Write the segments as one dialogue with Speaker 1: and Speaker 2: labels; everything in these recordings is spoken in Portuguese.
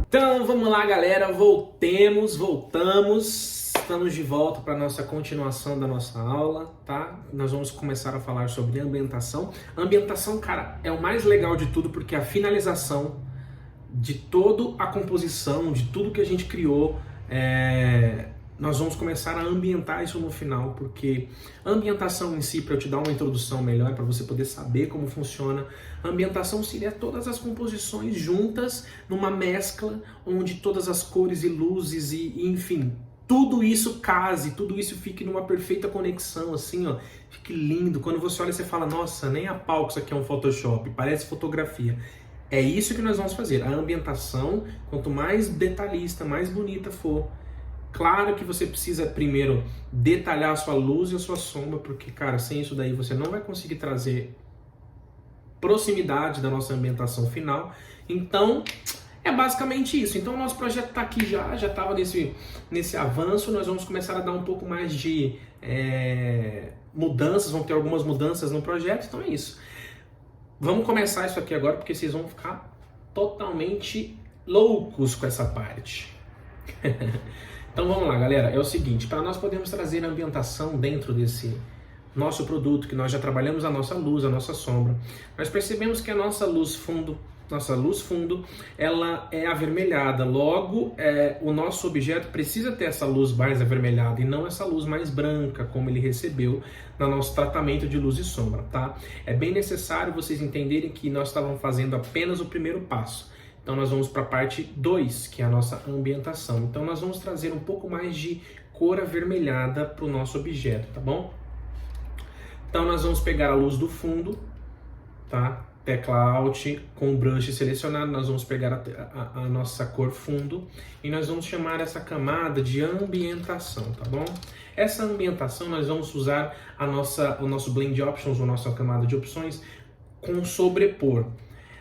Speaker 1: Então vamos lá, galera, voltamos, estamos de volta para a nossa continuação da nossa aula, tá? Nós vamos começar a falar sobre ambientação. A ambientação, cara, é o mais legal de tudo porque é a finalização de toda a composição, de tudo que a gente criou, nós vamos começar a ambientar isso no final, porque a ambientação em si, para eu te dar uma introdução melhor, para você poder saber como funciona, a ambientação seria todas as composições juntas numa mescla, onde todas as cores e luzes e enfim, tudo isso case, tudo isso fique numa perfeita conexão, assim, ó, fique lindo. Quando você olha, você fala, nossa, nem a pau que isso aqui é um Photoshop, parece fotografia. É isso que nós vamos fazer. A ambientação, quanto mais detalhista, mais bonita for. Claro que você precisa primeiro detalhar a sua luz e a sua sombra, porque, cara, sem isso daí você não vai conseguir trazer proximidade da nossa ambientação final. Então, é basicamente isso. Então, o nosso projeto está aqui já estava nesse avanço. Nós vamos começar a dar um pouco mais de mudanças, vamos ter algumas mudanças no projeto. Então, é isso. Vamos começar isso aqui agora, porque vocês vão ficar totalmente loucos com essa parte. Então vamos lá, galera. É o seguinte, para nós podermos trazer a ambientação dentro desse nosso produto, que nós já trabalhamos a nossa luz, a nossa sombra, nós percebemos que a nossa luz fundo, ela é avermelhada. Logo, o nosso objeto precisa ter essa luz mais avermelhada e não essa luz mais branca, como ele recebeu no nosso tratamento de luz e sombra, tá? É bem necessário vocês entenderem que nós estávamos fazendo apenas o primeiro passo. Então nós vamos para a parte 2, que é a nossa ambientação. Então nós vamos trazer um pouco mais de cor avermelhada para o nosso objeto, tá bom? Então nós vamos pegar a luz do fundo, tá? Tecla Alt com o brush selecionado, nós vamos pegar a nossa cor fundo e nós vamos chamar essa camada de ambientação, tá bom? Essa ambientação nós vamos usar o nosso Blend Options, a nossa camada de opções, com sobrepor.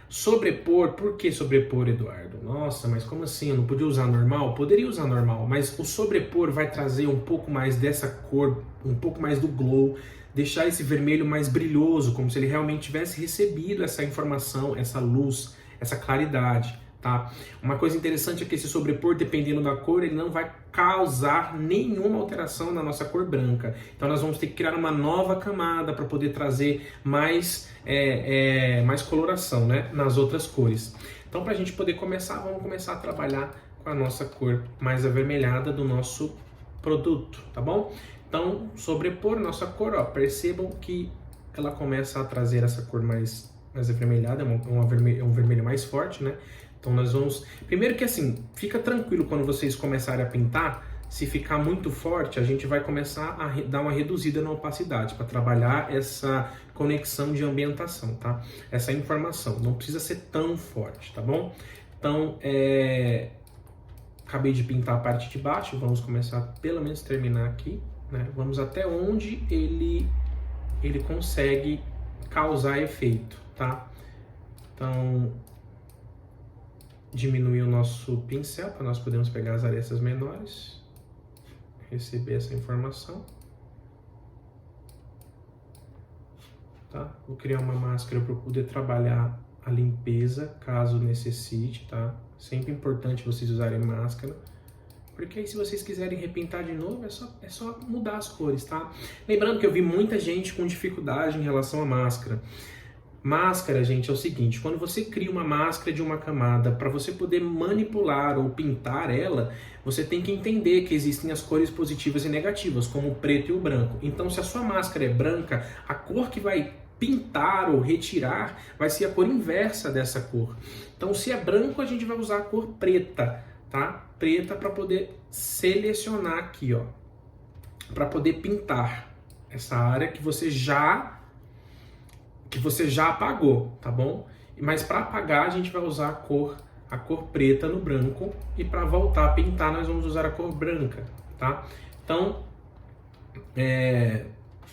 Speaker 1: Sobrepor, por que sobrepor, Eduardo? Nossa, mas como assim? Eu não podia usar normal? Poderia usar normal, mas o sobrepor vai trazer um pouco mais dessa cor, um pouco mais do glow, deixar esse vermelho mais brilhoso, como se ele realmente tivesse recebido essa informação, essa luz, essa claridade, tá? Uma coisa interessante é que esse sobrepor, dependendo da cor, ele não vai causar nenhuma alteração na nossa cor branca. Então nós vamos ter que criar uma nova camada para poder trazer mais coloração, né, nas outras cores. Então, para a gente poder começar, vamos começar a trabalhar com a nossa cor mais avermelhada do nosso produto, tá bom? Então, sobrepor nossa cor, ó, percebam que ela começa a trazer essa cor mais avermelhada, é um vermelho mais forte, né? Então nós vamos... Primeiro que assim, fica tranquilo quando vocês começarem a pintar, se ficar muito forte, a gente vai começar a dar uma reduzida na opacidade para trabalhar essa conexão de ambientação, tá? Essa informação, não precisa ser tão forte, tá bom? Então, acabei de pintar a parte de baixo, vamos começar pelo menos terminar aqui, né? Vamos até onde ele consegue causar efeito, tá? Então, diminuir o nosso pincel para nós podermos pegar as arestas menores, receber essa informação, tá? Vou criar uma máscara para poder trabalhar a limpeza, caso necessite, tá? Sempre importante vocês usarem máscara, porque aí se vocês quiserem repintar de novo, é só mudar as cores, tá? Lembrando que eu vi muita gente com dificuldade em relação à máscara. Máscara, gente, é o seguinte, quando você cria uma máscara de uma camada, para você poder manipular ou pintar ela, você tem que entender que existem as cores positivas e negativas, como o preto e o branco. Então, se a sua máscara é branca, a cor que vai pintar ou retirar vai ser a cor inversa dessa cor. Então, se é branco, a gente vai usar a cor preta, tá? Preta para poder selecionar aqui, ó, para poder pintar essa área que você já apagou, tá bom? Mas para apagar a gente vai usar a cor preta no branco e para voltar a pintar nós vamos usar a cor branca, tá? Então,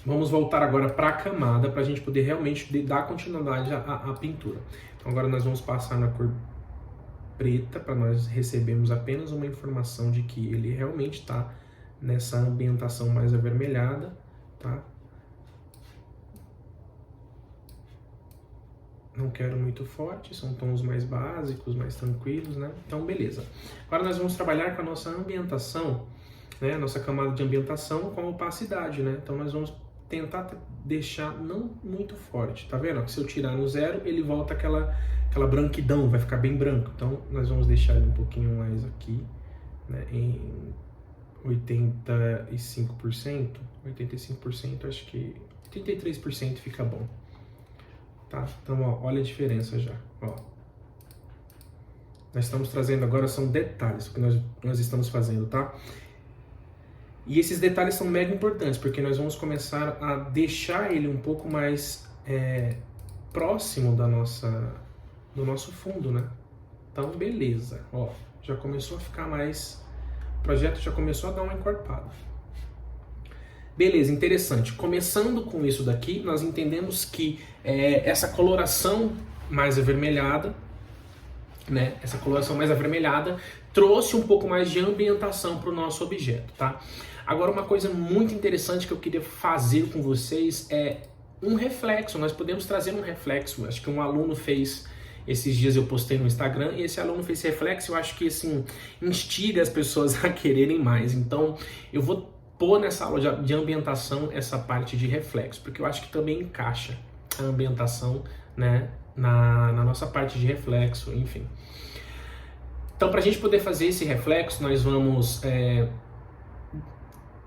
Speaker 1: vamos voltar agora para a camada para a gente poder realmente dar continuidade à pintura. Então agora nós vamos passar na cor preta para nós recebermos apenas uma informação de que ele realmente está nessa ambientação mais avermelhada, tá? Não quero muito forte, são tons mais básicos, mais tranquilos, né? Então, beleza. Agora nós vamos trabalhar com a nossa ambientação, né? A nossa camada de ambientação com opacidade, né? Então nós vamos tentar deixar não muito forte, tá vendo? Que se eu tirar no 0, ele volta aquela branquidão, vai ficar bem branco. Então nós vamos deixar ele um pouquinho mais aqui, né? Em 85%, 85%, acho que 83% fica bom. Tá? Então, ó, olha a diferença já. Ó. Nós estamos trazendo agora, são detalhes que nós estamos fazendo, tá? E esses detalhes são mega importantes, porque nós vamos começar a deixar ele um pouco mais próximo do nosso fundo, né? Então, beleza. Ó, já começou a ficar mais... O projeto já começou a dar uma encorpada. Beleza, interessante. Começando com isso daqui, nós entendemos que essa coloração mais avermelhada, né? Essa coloração mais avermelhada trouxe um pouco mais de ambientação para o nosso objeto, tá? Agora, uma coisa muito interessante que eu queria fazer com vocês é um reflexo. Nós podemos trazer um reflexo. Acho que um aluno fez... Esses dias eu postei no Instagram e esse aluno fez esse reflexo. Eu acho que, assim, instiga as pessoas a quererem mais. Então, eu vou pôr nessa aula de ambientação essa parte de reflexo, porque eu acho que também encaixa a ambientação, né, na nossa parte de reflexo, enfim. Então, para a gente poder fazer esse reflexo, nós vamos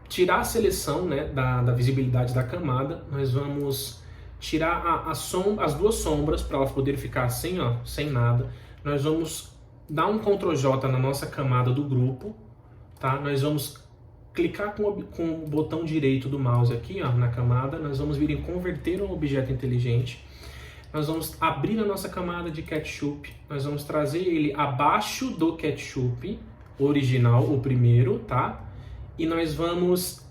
Speaker 1: tirar a seleção, né, da visibilidade da camada, nós vamos tirar as duas sombras para elas poderem ficar sem, ó, sem nada. Nós vamos dar um Ctrl J na nossa camada do grupo, tá? Nós vamos clicar com o botão direito do mouse aqui, ó, na camada. Nós vamos vir em converter um objeto inteligente. Nós vamos abrir a nossa camada de ketchup. Nós vamos trazer ele abaixo do ketchup original, o primeiro, tá? E nós vamos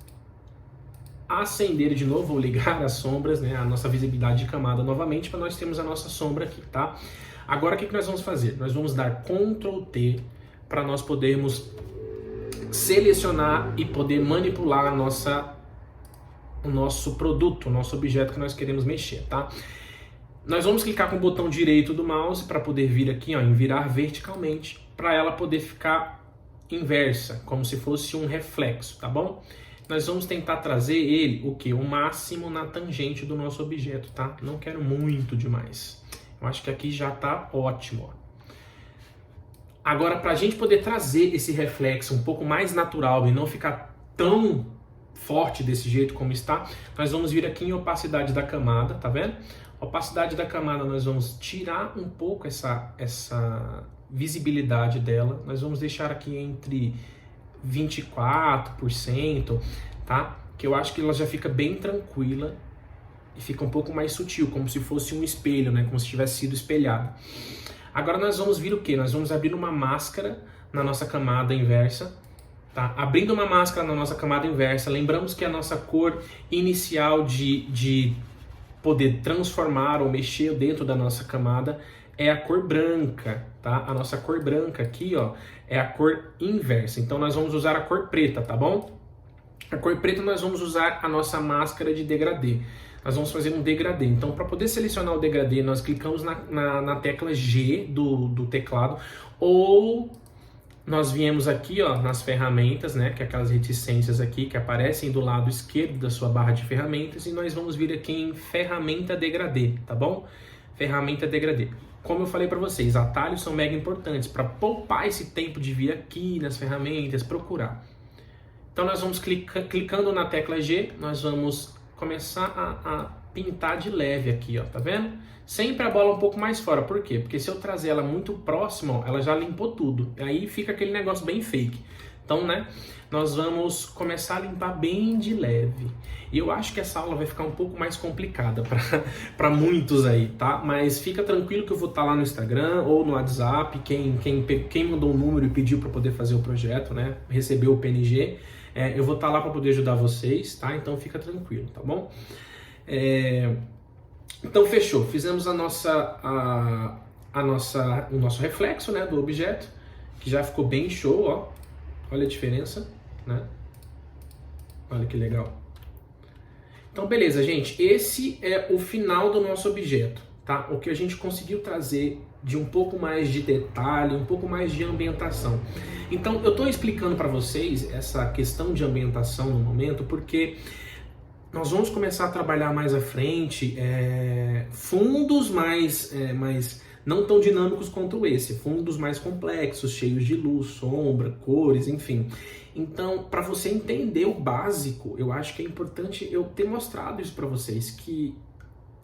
Speaker 1: acender de novo ou ligar as sombras, né, a nossa visibilidade de camada novamente, para nós termos a nossa sombra aqui, tá? Agora o que nós vamos fazer? Nós vamos dar Ctrl T para nós podermos selecionar e poder manipular o nosso produto, o nosso objeto que nós queremos mexer, tá? Nós vamos clicar com o botão direito do mouse para poder vir aqui, ó, em virar verticalmente, para ela poder ficar inversa, como se fosse um reflexo, tá bom? Nós vamos tentar trazer ele, o que? O máximo na tangente do nosso objeto, tá? Não quero muito demais. Eu acho que aqui já tá ótimo, ó. Agora, para a gente poder trazer esse reflexo um pouco mais natural e não ficar tão forte desse jeito como está, nós vamos vir aqui em opacidade da camada, tá vendo? Opacidade da camada, nós vamos tirar um pouco essa visibilidade dela. Nós vamos deixar aqui entre 24%, tá? Que eu acho que ela já fica bem tranquila e fica um pouco mais sutil, como se fosse um espelho, né? Como se tivesse sido espelhada. Agora nós vamos vir o quê? Nós vamos abrir uma máscara na nossa camada inversa, tá? Abrindo uma máscara na nossa camada inversa, lembramos que a nossa cor inicial de poder transformar ou mexer dentro da nossa camada é a cor branca, tá? A nossa cor branca aqui, ó, é a cor inversa. Então nós vamos usar a cor preta, tá bom? A cor preta nós vamos usar a nossa máscara de degradê. Nós vamos fazer um degradê. Então, para poder selecionar o degradê, nós clicamos na tecla G do teclado, ou nós viemos aqui, ó, nas ferramentas, né, que é aquelas reticências aqui que aparecem do lado esquerdo da sua barra de ferramentas, e nós vamos vir aqui em ferramenta degradê, tá bom? Ferramenta degradê. Como eu falei para vocês, atalhos são mega importantes para poupar esse tempo de vir aqui nas ferramentas, procurar. Então nós vamos clicando na tecla G, nós vamos começar a pintar de leve aqui, ó, tá vendo? Sempre a bola um pouco mais fora, por quê? Porque se eu trazer ela muito próxima, ó, ela já limpou tudo, aí fica aquele negócio bem fake. Então, né, nós vamos começar a limpar bem de leve. E eu acho que essa aula vai ficar um pouco mais complicada para muitos aí, tá? Mas fica tranquilo que eu vou estar lá no Instagram ou no WhatsApp, quem mandou o número e pediu para poder fazer o projeto, né, recebeu o PNG, eu vou estar lá para poder ajudar vocês, tá? Então fica tranquilo, tá bom? Então fechou, fizemos o nosso reflexo, né, do objeto, que já ficou bem show, ó. Olha a diferença, né? Olha que legal. Então beleza, gente, esse é o final do nosso objeto, tá? O que a gente conseguiu trazer de um pouco mais de detalhe, um pouco mais de ambientação. Então, eu estou explicando para vocês essa questão de ambientação no momento, porque nós vamos começar a trabalhar mais à frente fundos mais não tão dinâmicos quanto esse, fundos mais complexos, cheios de luz, sombra, cores, enfim. Então, para você entender o básico, eu acho que é importante eu ter mostrado isso para vocês, que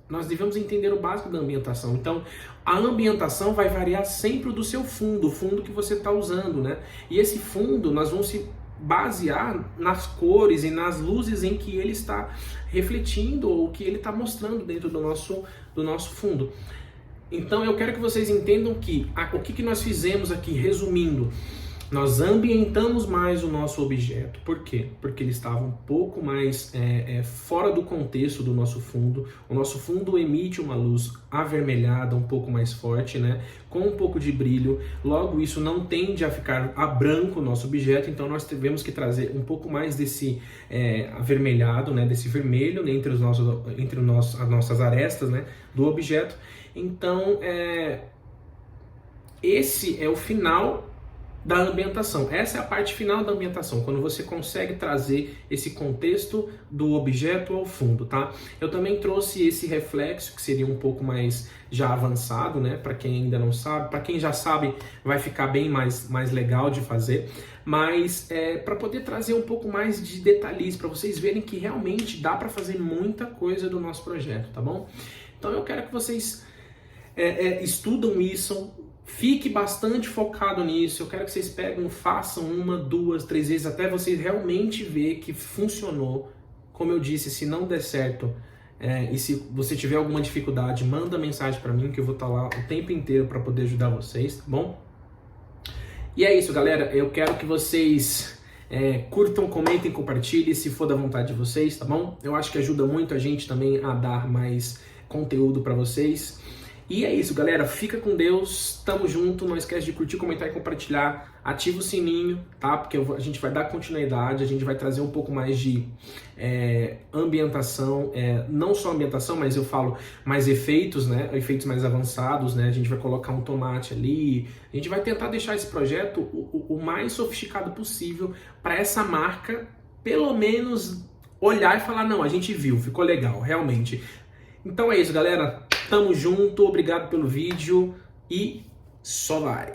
Speaker 1: nós devemos entender o básico da ambientação. Então, a ambientação vai variar sempre do seu fundo, o fundo que você está usando, né? E esse fundo, nós vamos se basear nas cores e nas luzes em que ele está refletindo ou que ele está mostrando dentro do nosso fundo. Então, eu quero que vocês entendam que o que nós fizemos aqui, resumindo, nós ambientamos mais o nosso objeto. Por quê? Porque ele estava um pouco mais fora do contexto do nosso fundo. O nosso fundo emite uma luz avermelhada, um pouco mais forte, né? Com um pouco de brilho. Logo, isso não tende a ficar a branco o nosso objeto, então nós tivemos que trazer um pouco mais desse avermelhado, né? Desse vermelho entre as nossas arestas, né? Do objeto. Então, esse é o final da ambientação. Essa é a parte final da ambientação, quando você consegue trazer esse contexto do objeto ao fundo, tá? Eu também trouxe esse reflexo, que seria um pouco mais já avançado, né? Para quem ainda não sabe, para quem já sabe, vai ficar bem mais legal de fazer, mas para poder trazer um pouco mais de detalhes, para vocês verem que realmente dá para fazer muita coisa do nosso projeto, tá bom? Então eu quero que vocês estudam isso, fique bastante focado nisso. Eu quero que vocês façam 1, 2, 3 vezes até vocês realmente ver que funcionou. Como eu disse, se não der certo e se você tiver alguma dificuldade, manda mensagem para mim que eu vou estar lá o tempo inteiro para poder ajudar vocês, tá bom? E é isso, galera. Eu quero que vocês curtam, comentem, compartilhem se for da vontade de vocês, tá bom? Eu acho que ajuda muito a gente também a dar mais conteúdo para vocês. E é isso, galera. Fica com Deus. Tamo junto. Não esquece de curtir, comentar e compartilhar. Ativa o sininho, tá? Porque a gente vai dar continuidade. A gente vai trazer um pouco mais de ambientação. Não só ambientação, mas eu falo mais efeitos, né? Efeitos mais avançados, né? A gente vai colocar um tomate ali. A gente vai tentar deixar esse projeto o mais sofisticado possível para essa marca, pelo menos, olhar e falar, não, a gente viu, ficou legal, realmente. Então é isso, galera. Tamo junto, obrigado pelo vídeo e só vai!